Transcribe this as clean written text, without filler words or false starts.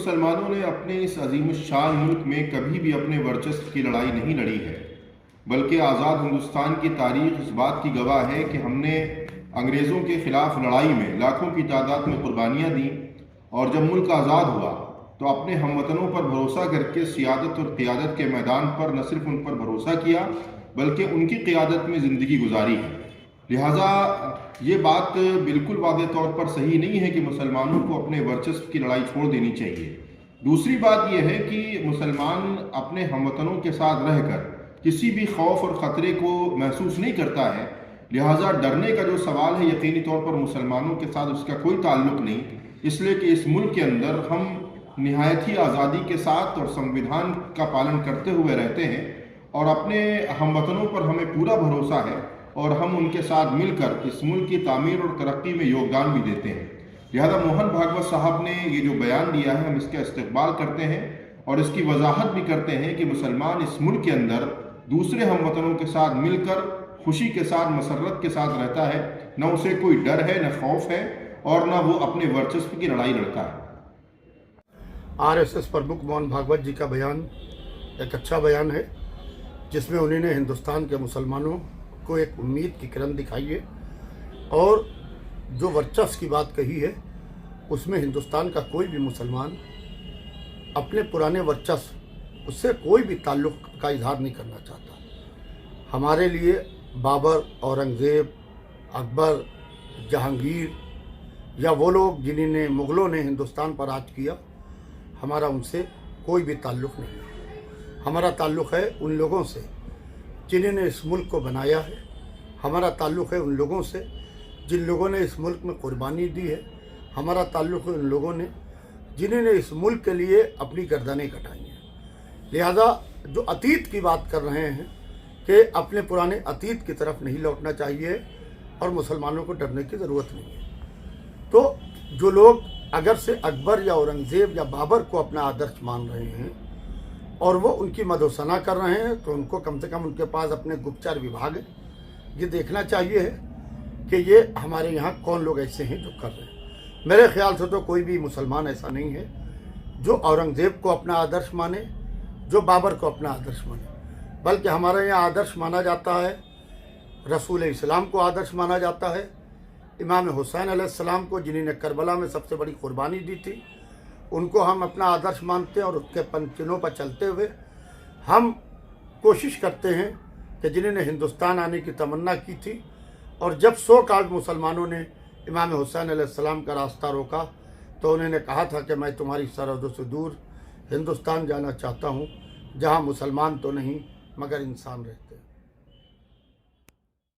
मुसलमानों ने अपने इस अजीमुश्शान मुल्क में कभी भी अपने वर्चस्व की लड़ाई नहीं लड़ी है, बल्कि आज़ाद हिंदुस्तान की तारीख इस बात की गवाह है कि हमने अंग्रेज़ों के ख़िलाफ़ लड़ाई में लाखों की तादाद में कुर्बानियाँ दी और जब मुल्क आज़ाद हुआ तो अपने हमवतनों पर भरोसा करके सियादत और क़ियादत के मैदान पर न सिर्फ उन पर भरोसा किया बल्कि उनकी क़ियादत में ज़िंदगी गुजारी है। लिहाजा ये बात बिल्कुल वाज़ेह तौर पर सही नहीं है कि मुसलमानों को अपने वर्चस्व की लड़ाई छोड़ देनी चाहिए। दूसरी बात यह है कि मुसलमान अपने हमवतनों के साथ रहकर किसी भी खौफ और ख़तरे को महसूस नहीं करता है, लिहाजा डरने का जो सवाल है यकीनी तौर पर मुसलमानों के साथ उसका कोई ताल्लुक़ नहीं, इसलिए कि इस मुल्क के अंदर हम निहायत ही आज़ादी के साथ और संविधान का पालन करते हुए रहते हैं और अपने हमवतनों पर हमें पूरा भरोसा है और हम उनके साथ मिलकर इस मुल्क की तामीर और तरक्की में योगदान भी देते हैं। लिहाजा मोहन भागवत साहब ने ये जो बयान दिया है हम इसका इस्तकबाल करते हैं और इसकी वजाहत भी करते हैं कि मुसलमान इस मुल्क के अंदर दूसरे हमवतनों के साथ मिलकर खुशी के साथ मसरत के साथ रहता है, न उसे कोई डर है, न खौफ है और न वो अपने वर्चस्व की लड़ाई लड़ता है। आरएसएस प्रमुख मोहन भागवत जी का बयान एक अच्छा बयान है, जिसमें उन्होंने हिंदुस्तान के मुसलमानों को एक उम्मीद की किरण दिखाई है और जो वर्चस्व की बात कही है उसमें हिंदुस्तान का कोई भी मुसलमान अपने पुराने वर्चस्व उससे कोई भी ताल्लुक़ का इजहार नहीं करना चाहता। हमारे लिए बाबर, औरंगज़ेब, अकबर, जहांगीर या वो लोग जिन्होंने मुग़लों ने हिंदुस्तान पर राज किया, हमारा उनसे कोई भी ताल्लुक़ नहीं है। हमारा ताल्लुक़ है उन लोगों से जिन्होंने इस मुल्क को बनाया है। हमारा ताल्लुक़ है उन लोगों से जिन लोगों ने इस मुल्क में कुर्बानी दी है। हमारा ताल्लुक़ है उन लोगों ने जिन्होंने इस मुल्क के लिए अपनी गर्दनें कटाई हैं। लिहाजा जो अतीत की बात कर रहे हैं कि अपने पुराने अतीत की तरफ नहीं लौटना चाहिए और मुसलमानों को डरने की ज़रूरत नहीं है। तो जो लोग अगर से अकबर या औरंगज़ेब या बाबर को अपना आदर्श मान रहे हैं और वो उनकी मदोसना कर रहे हैं तो उनको कम से कम उनके पास अपने गुप्तचर विभाग है, ये देखना चाहिए है कि ये हमारे यहाँ कौन लोग ऐसे हैं जो कर रहे हैं। मेरे ख्याल से तो कोई भी मुसलमान ऐसा नहीं है जो औरंगज़ेब को अपना आदर्श माने, जो बाबर को अपना आदर्श माने, बल्कि हमारे यहाँ आदर्श माना जाता है, रसूल इस्लाम को आदर्श माना जाता है, इमाम हुसैन अलैहिस्सलाम को जिन्होंने करबला में सबसे बड़ी कुर्बानी दी थी उनको हम अपना आदर्श मानते हैं और उसके पंचनों पर चलते हुए हम कोशिश करते हैं कि जिन्होंने हिंदुस्तान आने की तमन्ना की थी और जब 100 काल मुसलमानों ने इमाम हुसैन अलैहिस्सलाम का रास्ता रोका तो उन्होंने कहा था कि मैं तुम्हारी सरहदों से दूर हिंदुस्तान जाना चाहता हूँ जहाँ मुसलमान तो नहीं मगर इंसान रहते हैं।